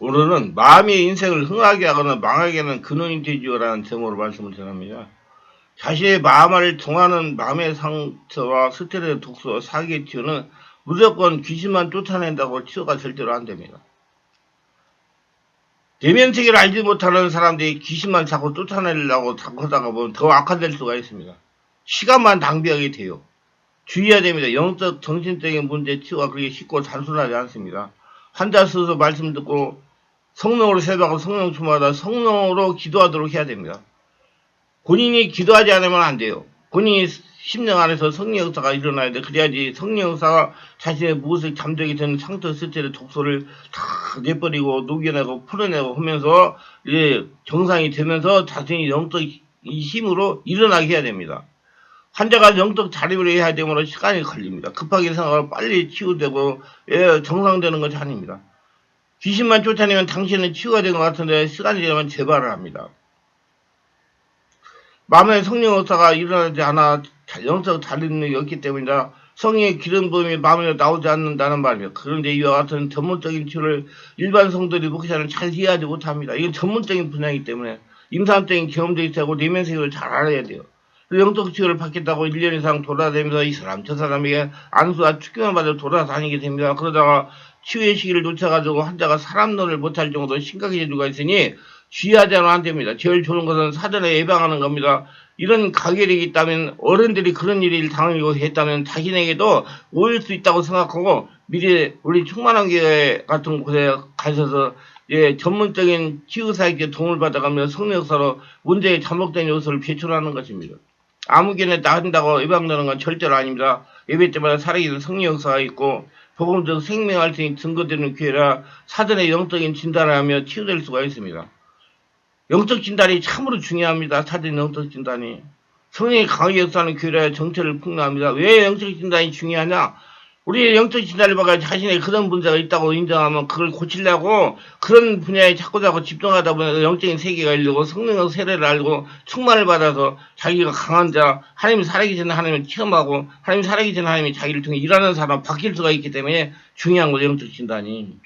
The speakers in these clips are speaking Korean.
오늘은 마음의 인생을 흥하게 하거나 망하게 하는 근원이 되지요라는 제목으로 말씀을 드립니다. 자신의 마음을 통하는 마음의 상처와 스트레스, 독소, 사기의 치유는 무조건 귀신만 쫓아낸다고 치유가 절대로 안 됩니다. 내면 세계를 알지 못하는 사람들이 귀신만 자꾸 쫓아내려고 자꾸 하다가 보면 더 악화될 수가 있습니다. 시간만 낭비하게 돼요. 주의해야 됩니다. 영적, 정신적인 문제 치유가 그렇게 쉽고 단순하지 않습니다. 환자 스스로 말씀 듣고 성령으로 세배하고 성령 충만하다 성령으로 기도하도록 해야 됩니다. 본인이 기도하지 않으면 안 돼요. 본인이 심령 안에서 성령 역사가 일어나야 돼. 그래야지 성령 역사가 자신의 무엇을 잠들게 되는 상처, 스트레스, 독소를 다 내버리고 녹여내고 풀어내고 하면서 이제 정상이 되면서 자신이 영적 힘으로 일어나게 해야 됩니다. 환자가 영적 자립을 해야 되므로 시간이 걸립니다. 급하게 생각하고 빨리 치유되고 정상되는 것이 아닙니다. 귀신만 쫓아내면 당신은 치유가 된 것 같은데 시간이 되면 재발을 합니다. 마음의 성령 역사가 일어나지 않아 영적 자립력이 없기 때문이다. 성령의 기름 부음이 마음에 나오지 않는다는 말이에요. 그런데 이와 같은 전문적인 치유를 일반 성도들이 목사는 잘 이해하지 못합니다. 이건 전문적인 분야이기 때문에 임상적인 경험도 있고 내면 세계를 잘 알아야 돼요. 영적 치유를 받겠다고 1년 이상 돌아다니면서 이 사람 저 사람에게 안수와 축교만 받아 돌아다니게 됩니다. 그러다가 치유의 시기를 놓쳐가지고 환자가 사람 노를 못할 정도로 심각해질 수가 있으니 주의하자면 안 됩니다. 제일 좋은 것은 사전에 예방하는 겁니다. 이런 가결이 있다면 어른들이 그런 일을 당하고 했다면 자신에게도 오일 수 있다고 생각하고 미리 우리 충만한 교회 같은 곳에 가셔서 전문적인 치유사에게 도움을 받아가며 성령 역사로 문제에 잘못된 요소를 배출하는 것입니다. 아무개나 나한다고 예방되는 건 절대로 아닙니다. 예배 때마다 살아있는 성령 역사가 있고 복음적 생명할 수 있는 증거되는 교회라 사전에 영적인 진단을 하며 치유될 수가 있습니다. 영적 진단이 참으로 중요합니다. 사전 영적 진단이. 성령이 강하게 역사하는 교회라 정체를 풍요합니다. 왜 영적 진단이 중요하냐? 우리 영적 진단을 받아 자신의 그런 문제가 있다고 인정하면 그걸 고치려고 그런 분야에 자꾸 집중하다 보면 영적인 세계가 열리고 성령의 세례를 알고 충만을 받아서 자기가 강한 자, 하나님이 살아계신 하나님을 체험하고 하나님이 살아계신 하나님이 자기를 통해 일하는 사람 바뀔 수가 있기 때문에 중요한 거죠. 영적 진단이.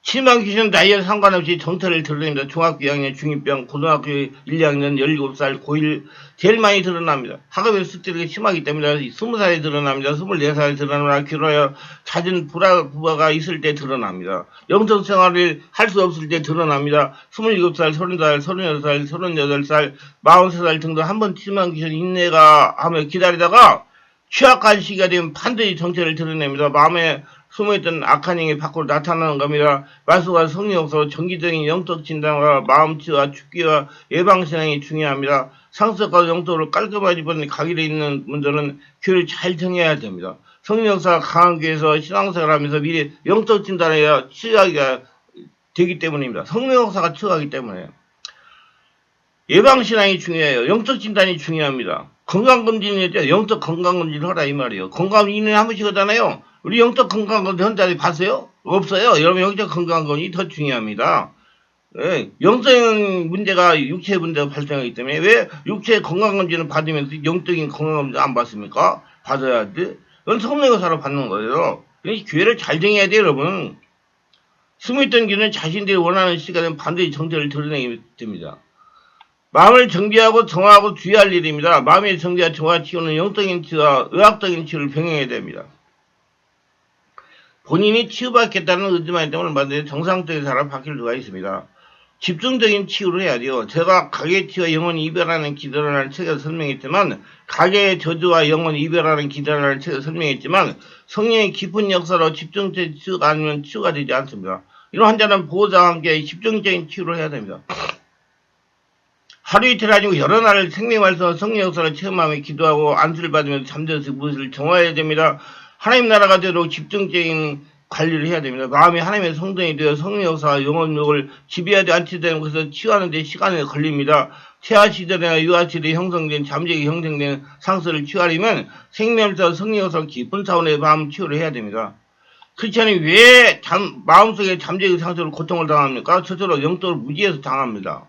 심한 귀신은 나이에 상관없이 정체를 드러냅니다. 중학교 2학년, 중2병, 고등학교 1, 2학년, 17살, 고1 제일 많이 드러납니다. 학업의 스트레스가 심하기 때문에 20살에 드러납니다. 24살에 드러납니다. 길어야 잦은 부하가 있을 때 드러납니다. 영적 생활을 할 수 없을 때 드러납니다. 27살, 30살, 36살, 38살, 43살 등등 한번 심한 귀신 인내가 하며 기다리다가 취약한 시기가 되면 반드시 정체를 드러냅니다. 마음에 숨어있던 악한 영이 밖으로 나타나는 겁니다. 말씀과 성령 역사로 정기적인 영적 진단과 마음치유와 죽기와 예방신앙이 중요합니다. 상습과 영적으로 깔끔하게 입은 가기로 있는 분들은 교회를 잘 정해야 됩니다. 성령 역사가 강한 교회에서 신앙생활을 하면서 미리 영적 진단을 치유하기가 되기 때문입니다. 성령 역사가 치유하기 때문에. 예방신앙이 중요해요. 영적 진단이 중요합니다. 건강검진이죠. 영적 건강검진을 하라 이 말이에요. 건강검진 1년에 한 번씩 하잖아요. 우리 영적 건강검진 현장에 봤어요? 없어요. 여러분 영적 건강검진이 더 중요합니다. 영적인 문제가 육체 문제가 발생하기 때문에 왜 육체 건강검진을 받으면서 영적인 건강검진 안 받습니까? 받아야 돼. 그건 성령의사로 받는 거예요. 그러니까 교회를 잘 정해야 돼요, 여러분. 숨어있던 길은 자신들이 원하는 시간에 반드시 정체를 드러내게 됩니다. 마음을 정비하고 정화하고 주의할 일입니다. 마음의 정비와 정화 치유는 영적인 치유와 의학적인 치유를 병행해야 됩니다. 본인이 치유받겠다는 의지만 때문에 얼마든지 정상적인 사람을 바뀔 수가 있습니다. 집중적인 치유를 해야 돼요. 제가 가게의 치유와 영원히 이별하는 기도라는 책에서 설명했지만 가게의 저주와 영원히 이별하는 기도라는 책에서 설명했지만 성령의 깊은 역사로 집중적인 치유가 아니면 치유가 되지 않습니다. 이런 환자는 보호자와 함께 집중적인 치유를 해야 됩니다. 하루 이틀 아니고 여러 날 생명말씀과 성령 역사를 체험하며 기도하고 안수를 받으면서 잠들어서 무엇을 정화해야 됩니다. 하나님 나라가 되도록 집중적인 관리를 해야 됩니다. 마음이 하나님의 성전이 되어 성령 역사와 영혼력을 지배하지 않게 되는 것을 치유하는 데 시간이 걸립니다. 태아 시절이나 유아 시절에 형성된 잠재기 형성된 상처를 치유하려면 생명에서 성령 역사를 깊은 차원의 마음 치유를 해야 됩니다. 크리스찬이 왜 마음속에 잠재기 상처로 고통을 당합니까? 스스로 영적으로 무지해서 당합니다.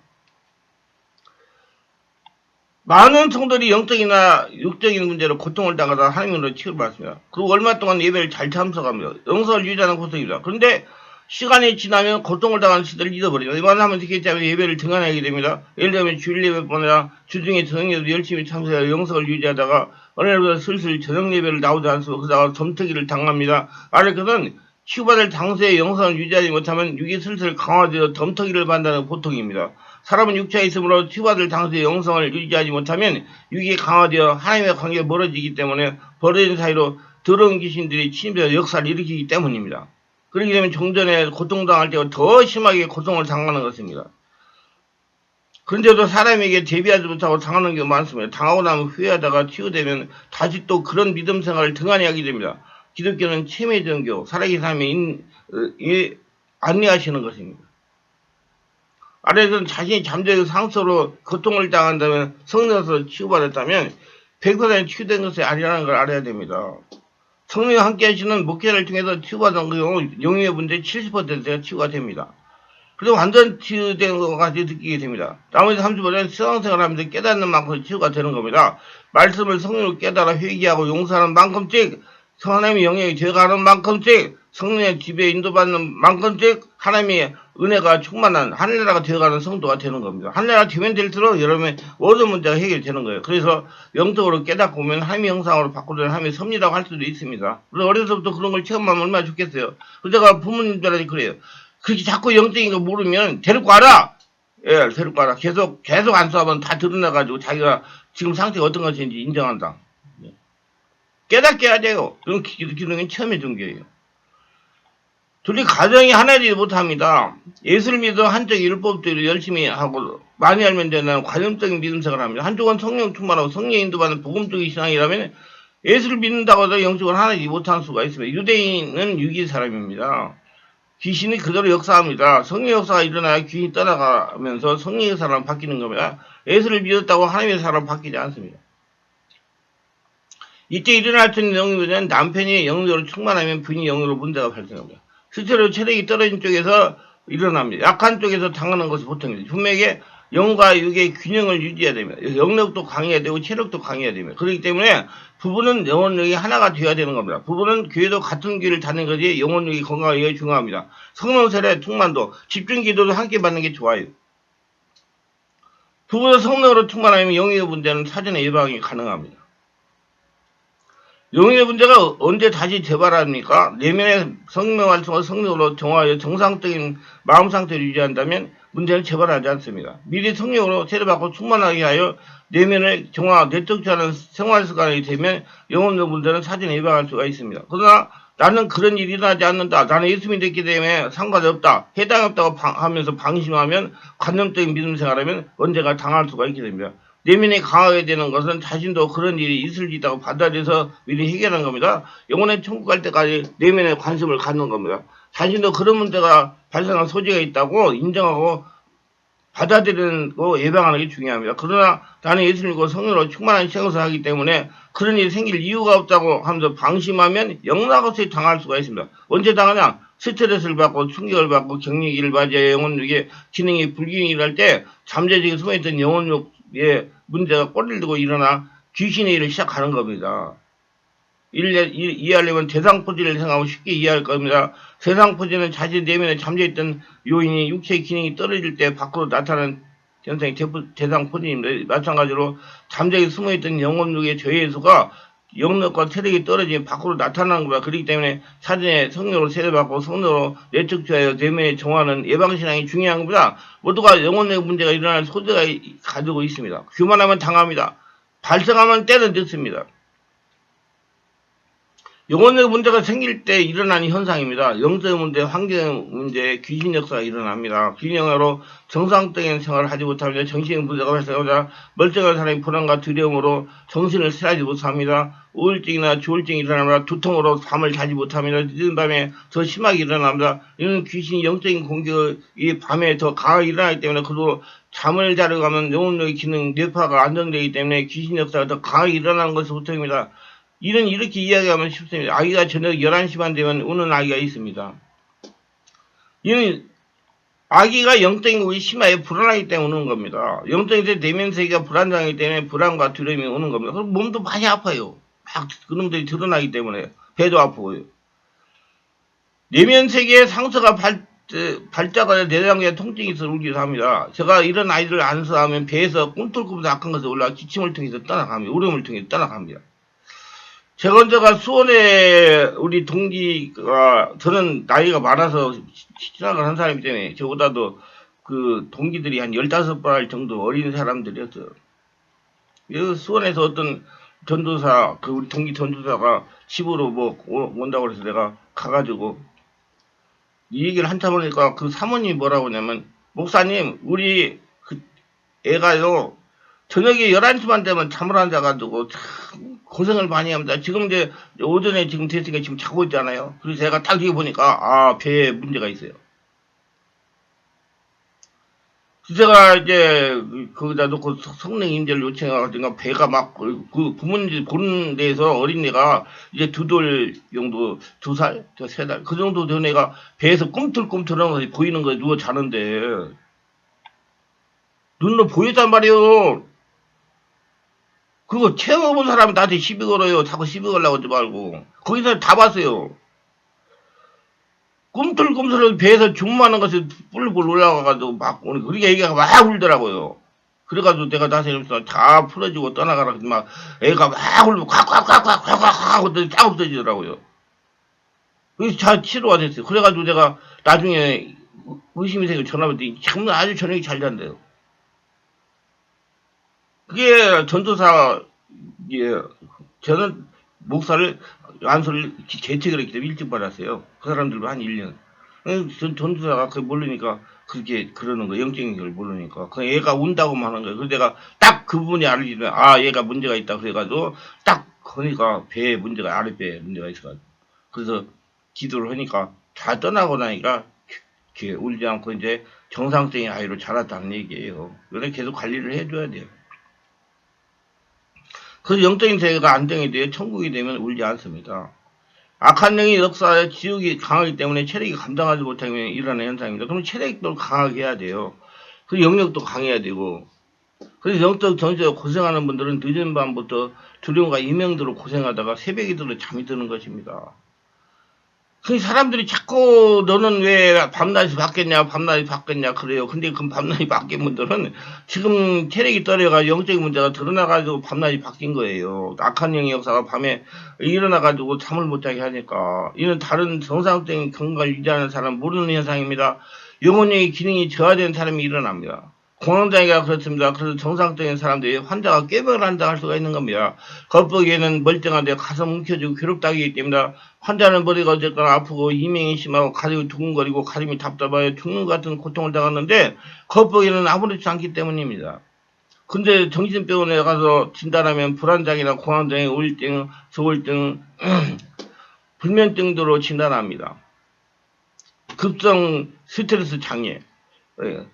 많은 성도들이 영적이나 육적인 문제로 고통을 당하다 하나님으로 치유받습니다. 그리고 얼마 동안 예배를 잘 참석합니다. 영성을 유지하는 고통입니다. 그런데 시간이 지나면 고통을 당하는 시들을 잊어버립니다. 이만하면 되겠지 하면 예배를 등한하게 됩니다. 예를 들면 주일 예배보다 주중에 저녁 예배도 열심히 참석하여 영성을 유지하다가 어느 날부터 슬슬 저녁 예배를 나오지 않고 그러다가 점터기를 당합니다. 아래 것은 치유받을 당시의 영성을 유지하지 못하면 육이 슬슬 강화되어 덤터기를 받는다는 고통입니다. 사람은 육체에 있으므로 치유받을 당시의 영성을 유지하지 못하면 육이 강화되어 하나님의 관계가 멀어지기 때문에 벌어진 사이로 더러운 귀신들이 침입해서 역사를 일으키기 때문입니다. 그렇게 되면 종전에 고통당할 때가 더 심하게 고통을 당하는 것입니다. 그런데도 사람에게 대비하지 못하고 당하는 경우가 많습니다. 당하고 나면 후회하다가 치유되면 다시 또 그런 믿음 생활을 등한히 하게 됩니다. 기독교는 체매 종교, 살아계신 하나님이 안내하시는 것입니다. 아래에서는 자신이 잠재적 상처로 고통을 당한다면 성령에서 치유받았다면 100% 치유된 것이 아니라는 걸 알아야 됩니다. 성령과 함께 하시는 목회를 통해서 치유받은 경우 영유의 문제 70%가 치유가 됩니다. 그리고 완전 치유된 것 같이 느끼게 됩니다. 나머지 30%는 신앙생활 하면서 깨닫는 만큼 치유가 되는 겁니다. 말씀을 성령으로 깨달아 회개하고 용서하는 만큼씩 하나님의 영역이 되어가는 만큼씩 성령의 지배에 인도받는 만큼씩 하나님의 은혜가 충만한 하늘나라가 되어가는 성도가 되는 겁니다. 하늘나라가 되면 될수록 여러분의 모든 문제가 해결되는 거예요. 그래서 영적으로 깨닫고 오면 하나님의 형상으로 바꾸려는 하나님의 섭리라고 할 수도 있습니다. 그래서 어려서부터 그런 걸 체험하면 얼마나 좋겠어요. 제가 부모님들한테 그래요. 그렇게 자꾸 영적인 거 모르면 데리고 와라! 예, 데리고 와라. 계속 안 수하면 다 드러나가지고 자기가 지금 상태가 어떤 것인지 인정한다. 깨닫게 해야 돼요. 그런 기능은 처음에 종교예요. 둘이 가정이 하나되지 못합니다. 예수를 믿어 한쪽 율법대로 열심히 하고 많이 알면 되는 관념적인 믿음 생활을 합니다. 한쪽은 성령 충만하고 성령 인도받는 복음적인 신앙이라면 예수를 믿는다고 해도 영적으로 하나되지 못할 수가 있습니다. 유대인은 유기 사람입니다. 귀신이 그대로 역사합니다. 성령 역사가 일어나야 귀신이 떠나가면서 성령의 사람은 바뀌는 겁니다. 예수를 믿었다고 하나님의 사람은 바뀌지 않습니다. 이때 일어날 수 있는 영역은 남편이 영적으로 충만하면 부인이 영적으로 문제가 발생합니다. 실제로 체력이 떨어진 쪽에서 일어납니다. 약한 쪽에서 당하는 것이 보통입니다. 분명히 영과 육의 균형을 유지해야 됩니다. 영력도 강해야 되고 체력도 강해야 됩니다. 그렇기 때문에 부부는 영혼력이 하나가 되어야 되는 겁니다. 부부는 교회도 같은 길을 다니는 것이 영혼력이 건강하게 중요합니다. 성령 세례, 충만도, 집중 기도도 함께 받는 게 좋아요. 부부도 성령으로 충만하면 영의 문제는 사전에 예방이 가능합니다. 영의 문제가 언제 다시 재발합니까? 내면의 성령 활성을 성령으로 정화하여 정상적인 마음 상태를 유지한다면 문제는 재발하지 않습니다. 미리 성령으로 세례받고 충만하게 하여 내면을 정화, 내적지하는 생활 습관이 되면 영혼의 문제는 사전에 예방할 수가 있습니다. 그러나 나는 그런 일이 일어나지 않는다. 나는 예수 믿었기 때문에 상관이 없다. 해당이 없다고 하면서 방심하면 관념적인 믿음 생활하면 언제가 당할 수가 있게 됩니다. 내면이 강하게 되는 것은 자신도 그런 일이 있을 수 있다고 받아들여서 미리 해결하는 겁니다. 영혼의 천국 갈 때까지 내면에 관심을 갖는 겁니다. 자신도 그런 문제가 발생할 소지가 있다고 인정하고 받아들이는 거 예방하는 게 중요합니다. 그러나 나는 예수 믿고 성령으로 충만한 신앙생활을 하기 때문에 그런 일이 생길 이유가 없다고 하면서 방심하면 영락없이 당할 수가 있습니다. 언제 당하냐? 스트레스를 받고 충격을 받고 격리기를 맞이해 영혼력의 기능이 불균형이 일할 때 잠재적인 숨어있던 영혼력의 문제가 꼬리를 들고 일어나 귀신의 일을 시작하는 겁니다. 이해하려면 대상포진을 생각하면 쉽게 이해할 겁니다. 대상포진은 자신 내면에 잠재있던 요인이 육체의 기능이 떨어질 때 밖으로 나타나는 현상이 대상포진입니다. 마찬가지로 잠재에 숨어있던 영혼력의 저해수가 영력과 체력이 떨어지면 밖으로 나타나는 겁니다. 그렇기 때문에 사전에 성령으로 세례받고 성령으로 내적주하여 내면에 정화하는 예방신앙이 중요한 겁니다. 모두가 영혼력 문제가 일어날 소재가 가지고 있습니다. 교만하면 당합니다. 발생하면 때는 늦습니다. 영혼의 문제가 생길 때 일어나는 현상입니다. 영적 문제, 환경 문제, 귀신 역사가 일어납니다. 귀신영화로 정상적인 생활을 하지 못하면 정신의 문제가 발생하자 멀쩡한 사람이 불안과 두려움으로 정신을 차리지 못합니다. 우울증이나 조울증이 일어납니다. 두통으로 잠을 자지 못합니다. 늦은 밤에 더 심하게 일어납니다. 이런 귀신이 영적인 공격이 밤에 더 강하게 일어나기 때문에 그도 잠을 자려고 하면 영혼력의 기능, 뇌파가 안정되기 때문에 귀신 역사가 더 강하게 일어나는 것이 보통입니다. 이런 이렇게 이야기하면 쉽습니다. 아기가 저녁 11시만 되면 우는 아기가 있습니다. 이는 아기가 영적인 심하게 불안하기 때문에 오는 겁니다. 영적인 내면 세계가 불안정하기 때문에 불안과 두려움이 오는 겁니다. 그럼 몸도 많이 아파요. 막 그놈들이 드러나기 때문에 배도 아프고요. 내면 세계의 상처가 발작하여 내장에 통증이 있어 울기도 합니다. 제가 이런 아이들을 안수하면 배에서 꿈틀꿈틀 악한 것을 올라 기침을 통해서 떠나갑니다. 울음을 통해서 떠나갑니다. 제가 수원에 우리 동기가 저는 나이가 많아서 신학을 한 사람이기 때문에 저보다도 그 동기들이 한 15발 정도 어린 사람들이었어요. 그 수원에서 어떤 전도사, 그 우리 동기 전도사가 집으로 뭐 온다고 해서 내가 가가지고 이 얘기를 한참 하니까 그 사모님이 뭐라고 하냐면, 목사님, 우리 그 애가요, 저녁에 11시만 되면 잠을 안 자가지고 참 고생을 많이 합니다. 지금 이제 오전에 지금 됐으니까 지금 자고 있잖아요. 그래서 제가 딱 이거 보니까, 아, 배에 문제가 있어요. 제가 이제 거기다 놓고 성령 임재를 요청해가지고 배가 막 그 부모님들 보는 데에서 어린애가 이제 2돌 정도 2살, 3달 그 정도 된 애가 배에서 꿈틀꿈틀한 것이 보이는 거에 누워 자는데 눈으로 보였단 말이에요. 그거 체험해본 사람은 나한테 시비 걸어요. 자꾸 시비 걸라고 하지 말고 거기서 다 봤어요. 꿈틀꿈틀 배에서 중마는 것이 뿔뿔 올라가가지고 막 오는 그러니까 애가 막 울더라고요. 그래가지고 내가 나서면서 다 풀어주고 떠나가라 막 애가 막 울고 콱콱콱콱콱콱 하고 딱 없어지더라고요. 그래서 다 치료가 됐어요. 그래가지고 내가 나중에 의심이 생겨 전화 받더니 참 아주 저녁이 잘 잔대요. 그게 전도사 예 저는 목사를 안수를 재택을 했기 때문에 일찍 받았어요. 그 사람들도 한 1년. 전도사가 그 모르니까 그렇게 그러는 거 영적인 걸 모르니까 그 애가 운다고만 하는 거예요. 그래서 내가 딱 그 부분이 알려주면 아 얘가 문제가 있다 그래가지고 딱 그러니까 배에 문제가 아랫배에 문제가 있어가지고 그래서 기도를 하니까 다 떠나고 나니까 이렇게 울지 않고 이제 정상적인 아이로 자랐다는 얘기예요. 그래 계속 관리를 해줘야 돼요. 그 영적인 세계가 안정이 되어 천국이 되면 울지 않습니다. 악한 영의 역사에 지옥이 강하기 때문에 체력이 감당하지 못하면 일어나는 현상입니다. 그럼 체력도 강하게 해야 돼요. 그 영역도 강해야 되고. 그래서 영적 정신에 고생하는 분들은 늦은 밤부터 두려움과 이명대로 고생하다가 새벽이 들어 잠이 드는 것입니다. 그 사람들이 자꾸 너는 왜 밤낮이 바뀌었냐 밤낮이 바뀌었냐 그래요. 근데 그 밤낮이 바뀐 분들은 지금 체력이 떨어가 영적인 문제가 드러나가지고 밤낮이 바뀐 거예요. 악한 영의 역사가 밤에 일어나가지고 잠을 못자게 하니까 이는 다른 정상적인 건강을 유지하는 사람 모르는 현상입니다. 영혼의 기능이 저하된 사람이 일어납니다. 공황장애가 그렇습니다. 그래서 정상적인 사람들이 환자가 꾀병을 한다 할 수가 있는 겁니다. 겉보기에는 멀쩡한데 가슴 움켜쥐고 괴롭다기 때문에 환자는 머리가 어쨌거나 아프고 이명이 심하고 가슴이 두근거리고 가슴이 답답하여 죽는 것 같은 고통을 당하는데 겉보기에는 아무렇지 않기 때문입니다. 근데 정신병원에 가서 진단하면 불안장애나 공황장애, 우울증, 소울증, 불면증 등으로 진단합니다. 급성 스트레스 장애,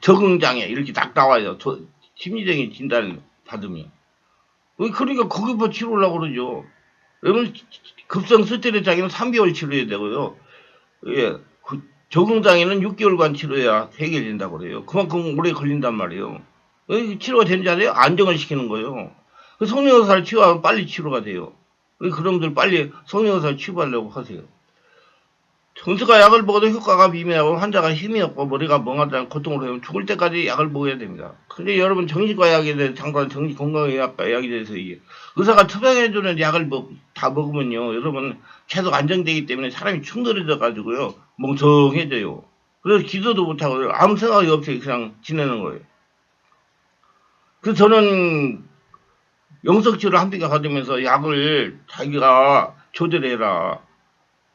적응장애 이렇게 딱 나와요. 심리적인 진단을 받으면. 그러니까 거기서 치료하려고 그러죠. 여러분 급성 스트레스 장애는 3개월 치료해야 되고요. 예, 적응장애는 6개월간 치료해야 해결된다고 그래요. 그만큼 오래 걸린단 말이에요. 치료가 되는지 알아요? 안정을 시키는 거예요. 성형외과를 치료하면 빨리 치료가 돼요. 그런 분들 빨리 성형외과를 치료하려고 하세요. 정수가 약을 먹어도 효과가 미미하고 환자가 힘이 없고 머리가 멍하다 고통을 해요. 죽을 때까지 약을 먹어야 됩니다. 근데 여러분 정신과 약에 대해서 잠깐 정신건강의학과 약에 대해서 이게 의사가 처방해주는 약을 다 먹으면요. 여러분 계속 안정되기 때문에 사람이 충돌해져 가지고요. 멍청해져요. 그래서 기도도 못하고 아무 생각이 없이 그냥 지내는 거예요. 그래서 저는 영성치료를 한 비가 받으면서 약을 자기가 조절해라.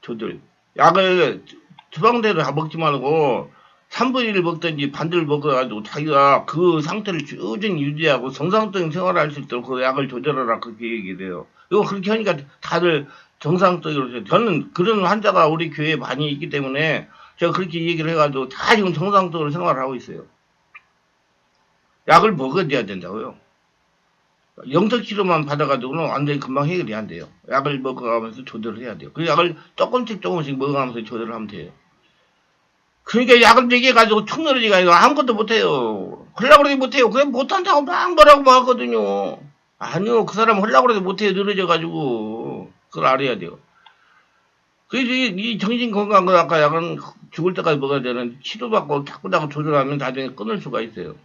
조절. 약을 처방대로 다 먹지 말고 3분의 1을 먹든지 반대를 먹어가지고 자기가 그 상태를 꾸준히 유지하고 정상적인 생활을 할 수 있도록 그 약을 조절하라 그렇게 얘기를 해요. 이거 그렇게 하니까 다들 정상적으로 저는 그런 환자가 우리 교회에 많이 있기 때문에 제가 그렇게 얘기를 해가지고 다 지금 정상적으로 생활을 하고 있어요. 약을 먹어야 된다고요. 영적 치료만 받아가지고는 완전히 금방 해결이 안 돼요. 약을 먹어가면서 조절을 해야 돼요. 그 약을 조금씩 먹어가면서 조절을 하면 돼요. 그러니까 약을 먹여가지고 축 늘어지가 이거 아무것도 못해요. 하려고 그러지 못해요. 그냥 못한다고 막 뭐라고 막 하거든요. 아니요, 그 사람 하려고 그래도 못해요. 늘어져가지고. 그걸 알아야 돼요. 그래서 이 정신 건강, 그 아까 약은 죽을 때까지 먹어야 되는 치료받고 자꾸 조절하면 나중에 끊을 수가 있어요.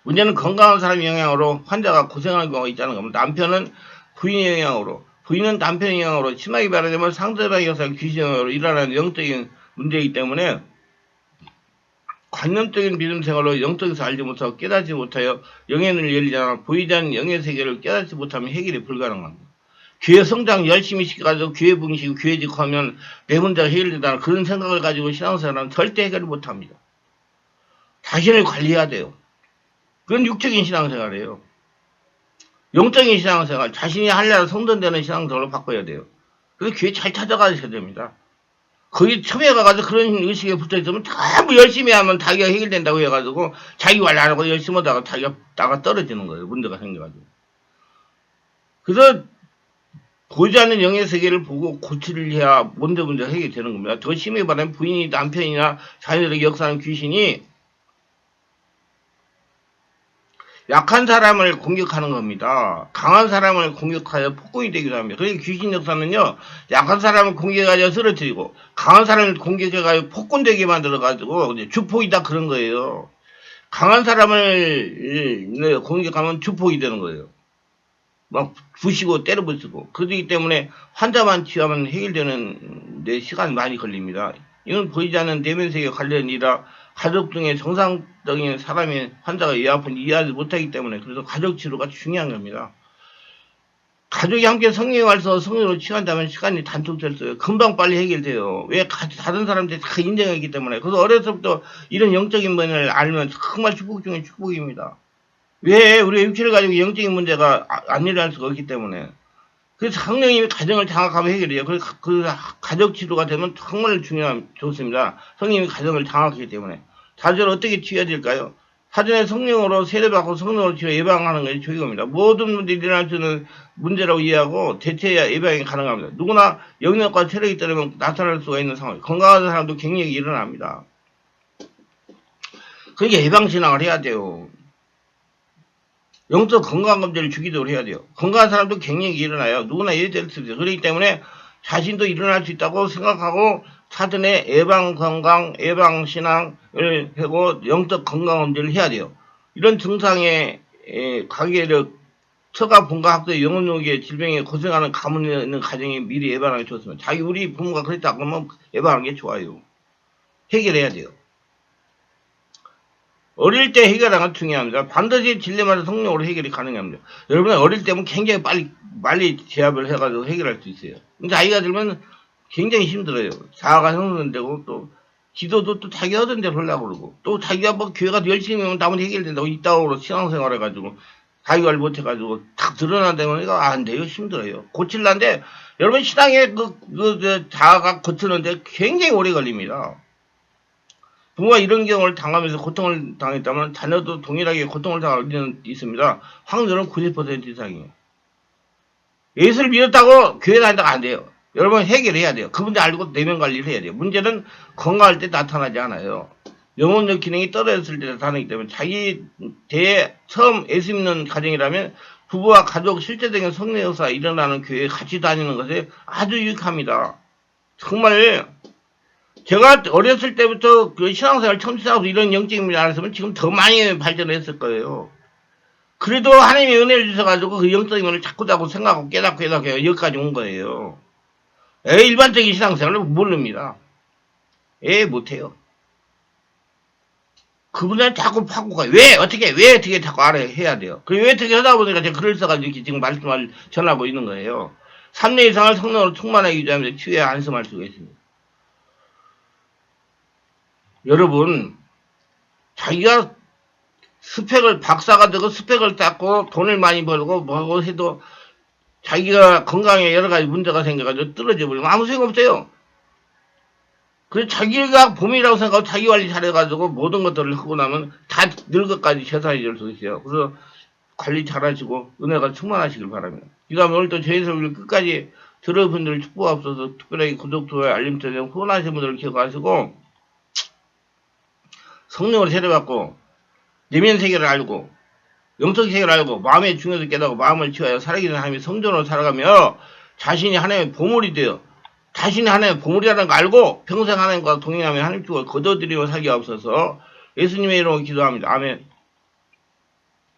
문제는 건강한 사람의 영향으로 환자가 고생하는 경우가 있다는 겁니다. 남편은 부인의 영향으로, 부인은 남편의 영향으로 심하게 말하자면 상대방의 영상 귀신으로 일어나는 영적인 문제이기 때문에 관념적인 믿음 생활로 영적에서 알지 못하고 깨닫지 못하여 영의 눈을 열리지 않아 보이지 않는 영의 세계를 깨닫지 못하면 해결이 불가능합니다. 교회 성장 열심히 시켜가지고 교회 붕시고 교회 짓고 하면 내 문제가 해결된다는 그런 생각을 가지고 신앙생활은 절대 해결을 못합니다. 자신을 관리해야 돼요. 그건 육적인 신앙생활이에요. 영적인 신앙생활, 자신이 하려는 성전되는 신앙생활로 바꿔야 돼요. 그래서 교회 잘 찾아가셔야 됩니다. 거기 처음에 가가지고 그런 의식에 붙어있으면 전부 열심히 하면 자기가 해결된다고 해가지고 자기 관리 안 하고 열심히 하다가 자기가 나가 떨어지는 거예요. 문제가 생겨가지고. 그래서 보지 않는 영의 세계를 보고 고치를 해야 문제가 해결되는 겁니다. 더 심히 말하면 부인이 남편이나 자녀들에게 역사하는 귀신이 약한 사람을 공격하는 겁니다. 강한 사람을 공격하여 폭군이 되기도 합니다. 그러니까 귀신 역사는요, 약한 사람을 공격하여 쓰러뜨리고, 강한 사람을 공격해가지고 폭군되게 만들어가지고, 주폭이다 그런 거예요. 강한 사람을 공격하면 주폭이 되는 거예요. 막 부시고 때려 부수고. 그렇기 때문에 환자만 치유하면 해결되는 데 시간이 많이 걸립니다. 이건 보이지 않는 내면세계 관련 일이라 가족 중에 정상적인 사람이 환자가 이 아픈 이해하지 못하기 때문에 그래서 가족 치료가 중요한 겁니다. 가족이 함께 성령의 말씀 성령으로 치유한다면 시간이 단축됐어요. 금방 빨리 해결돼요. 왜 다른 사람들이 다 인정했기 때문에. 그래서 어려서부터 이런 영적인 면을 알면 정말 축복 중에 축복입니다. 왜 우리 육체를 가지고 영적인 문제가 안 일어날 수가 없기 때문에. 그래서 성령님이 가정을 장악하면 해결해요. 그 가족 치료가 되면 정말 좋습니다. 성령님이 가정을 장악하기 때문에. 자주를 어떻게 치유해야 될까요? 사전에 성령으로 세례받고 성령으로 치료 예방하는 것이 중요합니다. 모든 문제가 일어날 수 있는 문제라고 이해하고 대처해야 예방이 가능합니다. 누구나 영역과 체력이 떨어지면 나타날 수가 있는 상황. 건강한 사람도 갱년이 일어납니다. 그러니까 예방신앙을 해야 돼요. 영적 건강검진을 주기적으로 해야 돼요. 건강한 사람도 갱년이 일어나요. 누구나 예될 수 있어요. 그렇기 때문에 자신도 일어날 수 있다고 생각하고 사전에 예방건강, 예방신앙을 하고 영적 건강검진을 해야 돼요. 이런 증상에 가게력, 처가 본가 학대 영혼욕의 질병에 고생하는 가문에 있는 가정이 미리 예방하는 게 좋습니다. 우리 부모가 그랬다 그러면 예방하는 게 좋아요. 해결해야 돼요. 어릴 때 해결하는 건 중요합니다. 반드시 진리마다 성령으로 해결이 가능합니다. 여러분 어릴 때면 굉장히 빨리 제압을 해가지고 해결할 수 있어요. 근데 아이가 들면 굉장히 힘들어요. 자아가 형성되고 또 기도도 또 자기 하던 대로 하려고 그러고 또 자기가 뭐 교회가 열심히 하면 나머지 해결된다고 이따오로 신앙생활 해가지고 자기 관리 못해가지고 탁 드러난다면 이거 안 돼요. 힘들어요. 고칠란데 여러분 신앙에 자아가 고치는데 굉장히 오래 걸립니다. 부모가 이런 경우를 당하면서 고통을 당했다면 자녀도 동일하게 고통을 당할 리는 있습니다. 확률은 90% 이상이에요. 예수를 믿었다고 교회 다닌다고 안 돼요. 여러분 해결해야 돼요. 그 문제 알고 내면 관리를 해야 돼요. 문제는 건강할 때 나타나지 않아요. 영혼적 기능이 떨어졌을 때 나타나기 때문에 자기 처음 예수 믿는 가정이라면 부부와 가족 실제적인 성령 역사가 일어나는 교회에 같이 다니는 것에 아주 유익합니다. 정말 제가 어렸을 때부터 그 신앙생활 처음 시작하고 이런 영적인 문제 안 했으면 지금 더 많이 발전했을 거예요. 그래도 하나님이 은혜를 주셔가지고 그 영적인 문을 자꾸 생각하고 깨닫고 여기까지 온 거예요. 일반적인 신앙생활을 모릅니다. 못해요. 그분은 자꾸 파고 가요. 왜 어떻게 자꾸 해야 돼요. 왜 어떻게 하다 보니까 제가 글을 써가지고 이렇게 지금 말씀을 전하고 있는 거예요. 3년 이상을 성령으로 충만하게 유지하면서 치유에 안심할 수가 있습니다. 여러분, 자기가 박사가 되고 스펙을 쌓고 돈을 많이 벌고 뭐하고 해도 자기가 건강에 여러 가지 문제가 생겨가지고 떨어져 버리면 아무 소용 없어요. 그래서 자기가 봄이라고 생각하고 자기 관리 잘해가지고 모든 것들을 하고 나면 다 늙어까지 재산이 될 수 있어요. 그래서 관리 잘하시고 은혜가 충만하시길 바랍니다. 그 다음에 오늘도 저희 설교를 끝까지 들어본 분들 축복하옵소서. 특별하게 구독, 좋아요, 알림 설정 후원하신 분들을 기억하시고 성령을 세례받고 내면 세계를 알고 영적 세계를 알고 마음의 중요성을 깨닫고 마음을 치워야 살아계신 하나님의 성전으로 살아가며 자신이 하나님의 보물이 되어 자신이 하나님의 보물이라는 걸 알고 평생 하나님과 동행하며 하나님 쪽을 거둬들이며 살게 하옵소서. 예수님의 이름으로 기도합니다. 아멘.